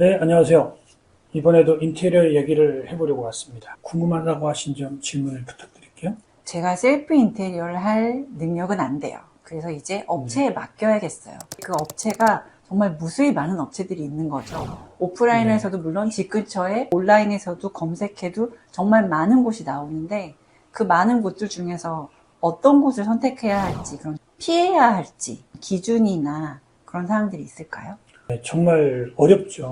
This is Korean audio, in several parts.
네, 안녕하세요. 이번에도 인테리어 얘기를 해보려고 왔습니다. 궁금하다고 하신 점 질문을 부탁드릴게요. 제가 셀프 인테리어를 할 능력은 안 돼요. 그래서 이제 업체에 맡겨야겠어요. 그 업체가 정말 무수히 많은 업체들이 있는 거죠. 오프라인에서도 물론 집 근처에, 온라인에서도 검색해도 정말 많은 곳이 나오는데 그 많은 곳들 중에서 어떤 곳을 선택해야 할지, 그런 피해야 할지 기준이나 그런 사항들이 있을까요? 네, 정말 어렵죠.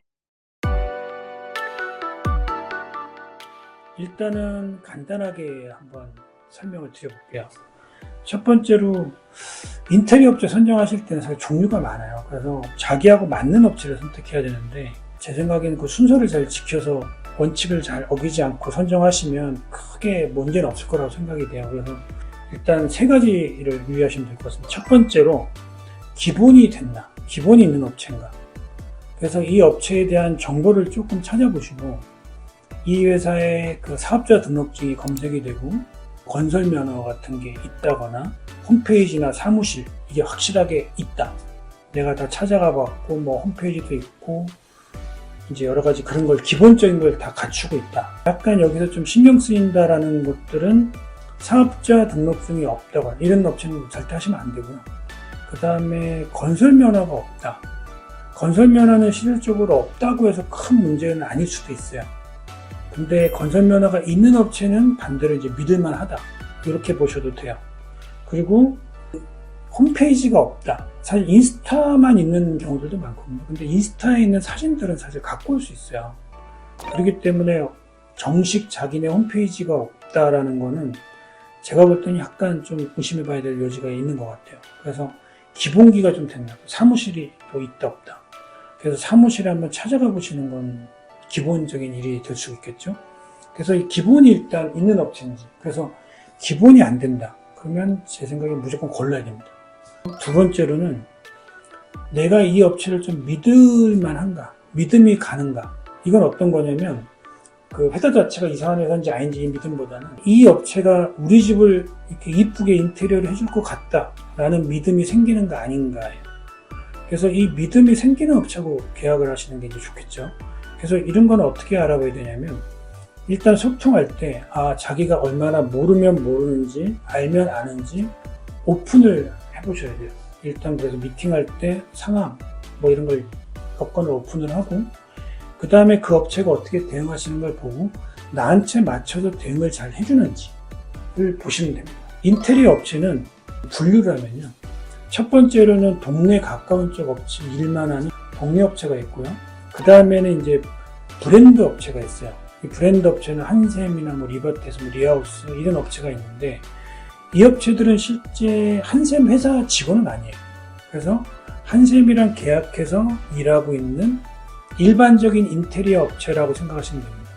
일단은 간단하게 한번 설명을 드려볼게요. 첫 번째로 인테리어 업체 선정하실 때는 사실 종류가 많아요. 그래서 자기하고 맞는 업체를 선택해야 되는데 제 생각에는 그 순서를 잘 지켜서 원칙을 잘 어기지 않고 선정하시면 크게 문제는 없을 거라고 생각이 돼요. 그래서 일단 세 가지를 유의하시면 될 것 같습니다. 첫 번째로 기본이 됐나? 기본이 있는 업체인가? 그래서 이 업체에 대한 정보를 조금 찾아보시고 이 회사의 그 사업자 등록증이 검색이 되고 건설 면허 같은 게 있다거나 홈페이지나 사무실 이게 확실하게 있다. 내가 다 찾아가 봤고 뭐 홈페이지도 있고 이제 여러 가지 그런 걸 기본적인 걸 다 갖추고 있다. 약간 여기서 좀 신경 쓰인다라는 것들은 사업자 등록증이 없다거나 이런 업체는 절대 하시면 안 되고요. 그 다음에 건설 면허가 없다. 건설 면허는 실질적으로 없다고 해서 큰 문제는 아닐 수도 있어요. 근데 건설 면허가 있는 업체는 반대로 이제 믿을만 하다. 이렇게 보셔도 돼요. 그리고 홈페이지가 없다. 사실 인스타만 있는 경우들도 많거든요. 근데 인스타에 있는 사진들은 사실 갖고 올 수 있어요. 그렇기 때문에 정식 자기네 홈페이지가 없다라는 거는 제가 볼 때는 약간 좀 의심해 봐야 될 여지가 있는 것 같아요. 그래서 기본기가 좀 됐나. 사무실이 또 있다 없다. 그래서 사무실에 한번 찾아가 보시는 건 기본적인 일이 될 수 있겠죠. 그래서 이 기본이 일단 있는 업체인지, 그래서 기본이 안 된다. 그러면 제 생각에 무조건 골라야 됩니다. 두 번째로는 내가 이 업체를 좀 믿을 만한가, 믿음이 가는가. 이건 어떤 거냐면 그 회사 자체가 이상한 회사인지 아닌지 믿음보다는 이 업체가 우리 집을 이렇게 이쁘게 인테리어를 해줄 것 같다라는 믿음이 생기는가 아닌가예요. 그래서 이 믿음이 생기는 업체하고 계약을 하시는 게 이제 좋겠죠. 그래서 이런 건 어떻게 알아봐야 되냐면 일단 소통할 때 자기가 얼마나 모르면 모르는지 알면 아는지 오픈을 해보셔야 돼요. 일단 그래서 미팅할 때 상황 뭐 이런 걸 여건을 오픈을 하고 그 다음에 그 업체가 어떻게 대응하시는 걸 보고 나한테 맞춰서 대응을 잘 해주는지를 보시면 됩니다. 인테리어 업체는 분류를 하면요. 첫 번째로는 동네 가까운 쪽 업체 일만 하는 동네 업체가 있고요. 그 다음에는 이제 브랜드 업체가 있어요. 이 브랜드 업체는 한샘이나 뭐 리버테스, 뭐 리하우스 이런 업체가 있는데 이 업체들은 실제 한샘 회사 직원은 아니에요. 그래서 한샘이랑 계약해서 일하고 있는 일반적인 인테리어 업체라고 생각하시면 됩니다.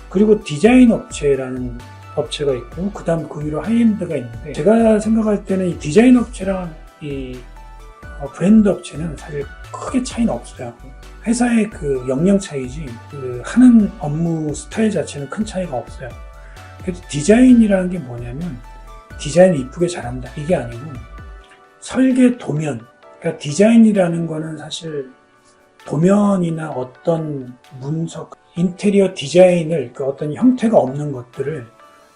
그리고 디자인 업체라는 업체가 있고 그 다음 그 위로 하이엔드가 있는데 제가 생각할 때는 이 디자인 업체랑 이 브랜드 업체는 사실 크게 차이는 없어요. 회사의 그 역량 차이지 그 하는 업무 스타일 자체는 큰 차이가 없어요. 그래서 디자인이라는 게 뭐냐면 디자인을 이쁘게 잘한다 이게 아니고 설계 도면, 그러니까 디자인이라는 거는 사실 도면이나 어떤 문서, 인테리어 디자인을 그 어떤 형태가 없는 것들을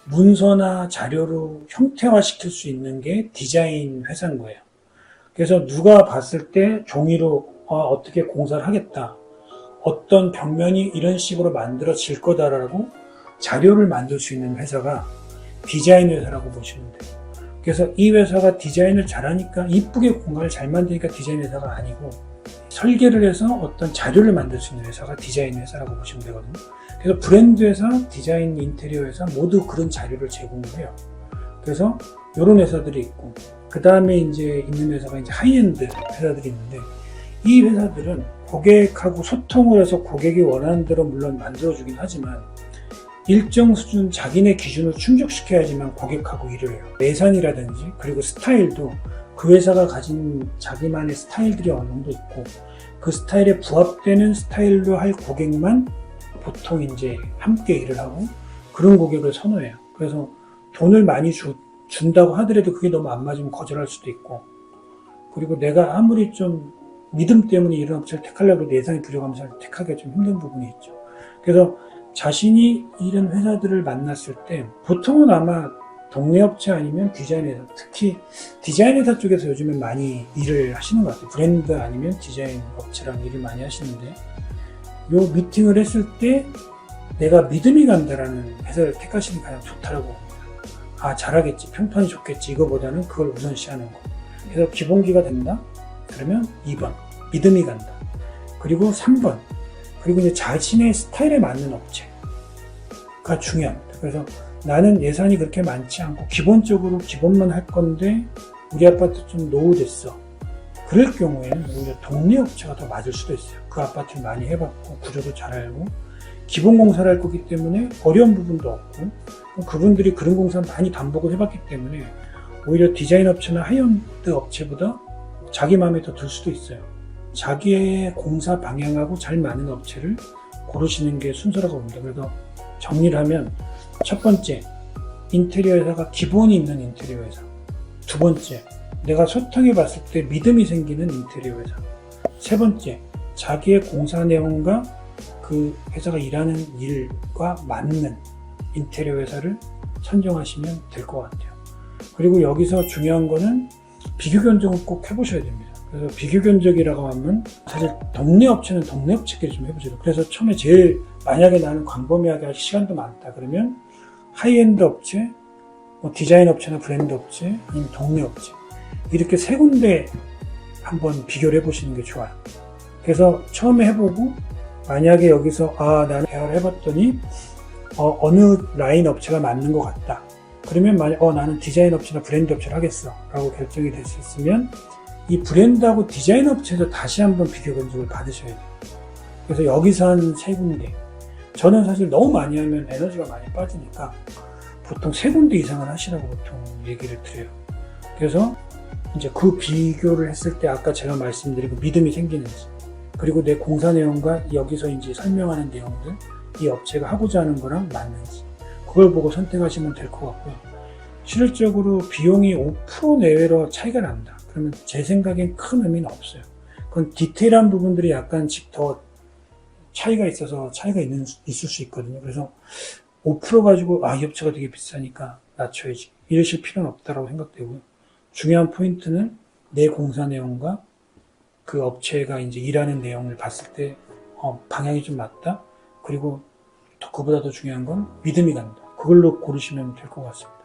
문서나 자료로 형태화시킬 수 있는 게 디자인 회사인 거예요. 그래서 누가 봤을 때 종이로 어떻게 공사를 하겠다. 어떤 벽면이 이런 식으로 만들어질 거다라고 자료를 만들 수 있는 회사가 디자인 회사라고 보시면 돼요. 그래서 이 회사가 디자인을 잘하니까 이쁘게 공간을 잘 만드니까 디자인 회사가 아니고 설계를 해서 어떤 자료를 만들 수 있는 회사가 디자인 회사라고 보시면 되거든요. 그래서 브랜드 회사, 디자인 인테리어 회사 모두 그런 자료를 제공을 해요. 그래서 이런 회사들이 있고 그 다음에 이제 있는 회사가 이제 하이엔드 회사들이 있는데 이 회사들은 고객하고 소통을 해서 고객이 원하는 대로 물론 만들어주긴 하지만 일정 수준 자기네 기준을 충족시켜야지만 고객하고 일을 해요. 예산이라든지 그리고 스타일도 그 회사가 가진 자기만의 스타일들이 어느 정도 있고 그 스타일에 부합되는 스타일로 할 고객만 보통 이제 함께 일을 하고 그런 고객을 선호해요. 그래서 돈을 많이 준다고 하더라도 그게 너무 안 맞으면 거절할 수도 있고 그리고 내가 아무리 좀 믿음 때문에 이런 업체를 택하려고 해도 예산이 부족하면서 택하기가 좀 힘든 부분이 있죠. 그래서 자신이 이런 회사들을 만났을 때 보통은 아마 동네 업체 아니면 디자인 회사, 특히 디자인 회사 쪽에서 요즘엔 많이 일을 하시는 것 같아요. 브랜드 아니면 디자인 업체랑 일을 많이 하시는데 요 미팅을 했을 때 내가 믿음이 간다라는 회사를 택하시는 게 가장 좋다라고 봅니다. 아, 잘하겠지, 평판이 좋겠지, 이거보다는 그걸 우선시하는 거. 그래서 기본기가 된다? 그러면 2번, 믿음이 간다. 그리고 3번, 그리고 이제 자신의 스타일에 맞는 업체가 중요합니다. 그래서 나는 예산이 그렇게 많지 않고 기본적으로 기본만 할 건데 우리 아파트 좀 노후됐어. 그럴 경우에는 오히려 동네 업체가 더 맞을 수도 있어요. 그 아파트를 많이 해봤고 구조도 잘 알고 기본 공사를 할 거기 때문에 어려운 부분도 없고 그분들이 그런 공사 많이 반복을 해봤기 때문에 오히려 디자인 업체나 하이엔드 업체보다 자기 마음에 더 들 수도 있어요. 자기의 공사 방향하고 잘 맞는 업체를 고르시는 게 순서라고 봅니다. 그래서 정리를 하면 첫 번째, 인테리어 회사가 기본이 있는 인테리어 회사. 두 번째, 내가 소통해 봤을 때 믿음이 생기는 인테리어 회사. 세 번째, 자기의 공사 내용과 그 회사가 일하는 일과 맞는 인테리어 회사를 선정하시면 될 것 같아요. 그리고 여기서 중요한 거는 비교 견적은 꼭 해보셔야 됩니다. 그래서 비교 견적이라고 하면 사실 동네 업체는 동네 업체끼리 좀 해보죠. 그래서 처음에 제일 만약에 나는 광범위하게 할 시간도 많다 그러면 하이엔드 업체, 뭐 디자인 업체나 브랜드 업체, 아니면 동네 업체 이렇게 세 군데 한번 비교를 해보시는 게 좋아요. 그래서 처음에 해보고 만약에 여기서 나는 대화를 해봤더니 어느 라인 업체가 맞는 것 같다. 그러면 만약 나는 디자인 업체나 브랜드 업체를 하겠어 라고 결정이 됐었으면 이 브랜드하고 디자인 업체에서 다시 한번 비교 견적을 받으셔야 돼요. 그래서 여기서 한 세 군데. 저는 사실 너무 많이 하면 에너지가 많이 빠지니까 보통 세 군데 이상을 하시라고 보통 얘기를 드려요. 그래서 이제 그 비교를 했을 때 아까 제가 말씀드린 그 믿음이 생기는지 그리고 내 공사 내용과 여기서 이제 설명하는 내용들 이 업체가 하고자 하는 거랑 맞는지 그걸 보고 선택하시면 될 것 같고요. 실질적으로 비용이 5% 내외로 차이가 난다. 그러면 제 생각엔 큰 의미는 없어요. 그건 디테일한 부분들이 약간씩 더 차이가 있어서 차이가 있을 수 있거든요. 그래서 5% 가지고 이 업체가 되게 비싸니까 낮춰야지 이러실 필요는 없다고 생각되고요. 중요한 포인트는 내 공사 내용과 그 업체가 이제 일하는 내용을 봤을 때 방향이 좀 맞다. 그리고 그보다 더 중요한 건 믿음이 간다. 그걸로 고르시면 될 것 같습니다.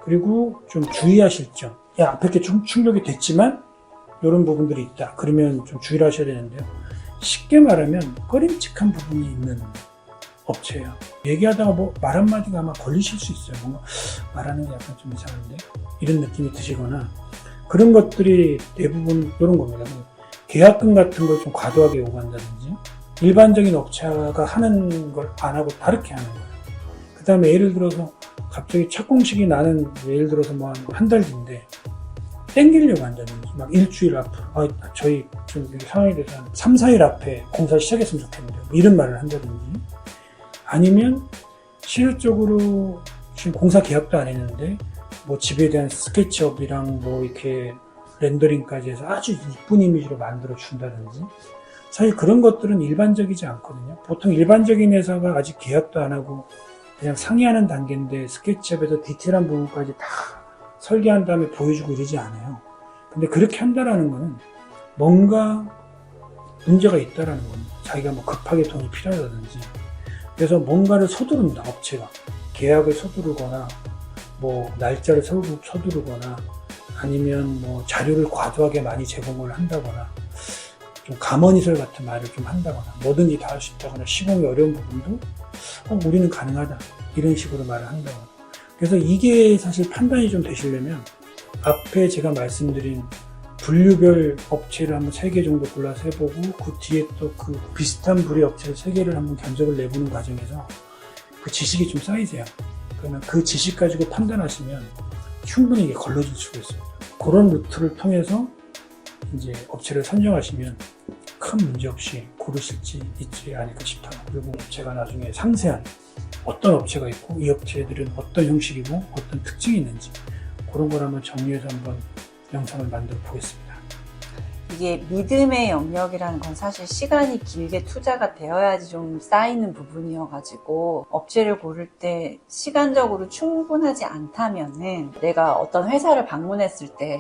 그리고 좀 주의하실 점. 앞에 게 좀 충족이 됐지만 이런 부분들이 있다. 그러면 좀 주의를 하셔야 되는데요. 쉽게 말하면 꺼림칙한 부분이 있는 업체예요. 얘기하다가 말 한마디가 아마 걸리실 수 있어요. 뭔가 말하는 게 약간 좀 이상한데 이런 느낌이 드시거나 그런 것들이 대부분 이런 겁니다. 계약금 같은 걸 좀 과도하게 요구한다든지 일반적인 업체가 하는 걸 안 하고 다르게 하는 거예요. 그 다음에 예를 들어서 갑자기 착공식이 나는 예를 들어서 뭐 한 달 뒤인데 땡기려고 한다든지 막 일주일 앞으로 저희 좀 상황이 돼서 한 3, 4일 앞에 공사 시작했으면 좋겠는데 이런 말을 한다든지 아니면 실질적으로 지금 공사 계약도 안 했는데 뭐 집에 대한 스케치업이랑 뭐 이렇게 렌더링까지 해서 아주 이쁜 이미지로 만들어 준다든지 사실 그런 것들은 일반적이지 않거든요. 보통 일반적인 회사가 아직 계약도 안 하고 그냥 상의하는 단계인데 스케치업에서 디테일한 부분까지 다 설계한 다음에 보여주고 이러지 않아요. 근데 그렇게 한다라는 거는 뭔가 문제가 있다라는 겁니다. 자기가 뭐 급하게 돈이 필요하다든지 그래서 뭔가를 서두른다. 업체가 계약을 서두르거나 뭐 날짜를 서두르거나 아니면 뭐 자료를 과도하게 많이 제공을 한다거나 좀 감언이설 같은 말을 좀 한다거나 뭐든지 다 할 수 있다거나 시공이 어려운 부분도 우리는 가능하다 이런 식으로 말을 한다거나 그래서 이게 사실 판단이 좀 되시려면 앞에 제가 말씀드린 분류별 업체를 한번 3개 정도 골라서 해보고 그 뒤에 또 그 비슷한 부류의 업체를 3개를 한번 견적을 내보는 과정에서 그 지식이 좀 쌓이세요. 그러면 그 지식 가지고 판단하시면 충분히 이게 걸러질 수가 있습니다. 그런 루트를 통해서 이제 업체를 선정하시면 큰 문제 없이 고르실지 있지 않을까 싶다. 그리고 제가 나중에 상세한 어떤 업체가 있고 이 업체들은 어떤 형식이고 어떤 특징이 있는지 그런 걸 한번 정리해서 한번 영상을 만들어 보겠습니다. 이게 믿음의 영역이라는 건 사실 시간이 길게 투자가 되어야지 좀 쌓이는 부분이어가지고 업체를 고를 때 시간적으로 충분하지 않다면은 내가 어떤 회사를 방문했을 때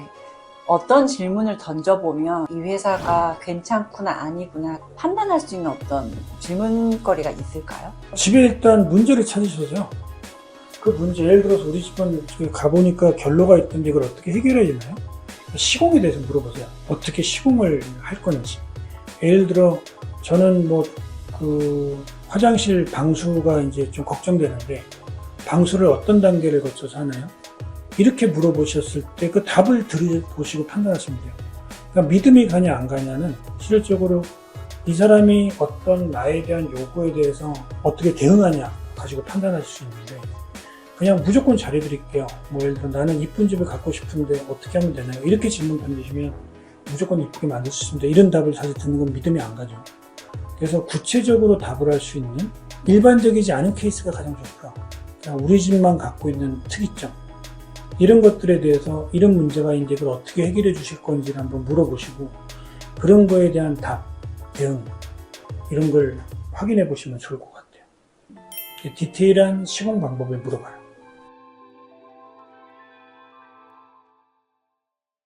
어떤 질문을 던져보면 이 회사가 괜찮구나 아니구나 판단할 수 있는 어떤 질문거리가 있을까요? 집에 일단 문제를 찾으셔서 그 문제, 예를 들어서 우리 집은 저기 가보니까 결로가 있던데 이걸 어떻게 해결해야 되나요? 시공에 대해서 물어보세요. 어떻게 시공을 할 건지. 예를 들어 저는 뭐 그 화장실 방수가 이제 좀 걱정되는데 방수를 어떤 단계를 거쳐서 하나요? 이렇게 물어보셨을 때 그 답을 들어보시고 판단하시면 돼요. 그러니까 믿음이 가냐 안 가냐는 실질적으로 이 사람이 어떤 나에 대한 요구에 대해서 어떻게 대응하냐 가지고 판단할 수 있는데 그냥 무조건 잘해드릴게요. 뭐 예를 들어 나는 이쁜 집을 갖고 싶은데 어떻게 하면 되나요? 이렇게 질문 던지시면 무조건 이쁘게 만들 수 있습니다. 이런 답을 사실 듣는 건 믿음이 안 가죠. 그래서 구체적으로 답을 할 수 있는 일반적이지 않은 케이스가 가장 좋고요. 그냥 우리 집만 갖고 있는 특이점 이런 것들에 대해서 이런 문제가 있는데 이걸 어떻게 해결해 주실 건지를 한번 물어보시고 그런 거에 대한 답, 대응 이런 걸 확인해 보시면 좋을 것 같아요. 디테일한 시공 방법을 물어봐요.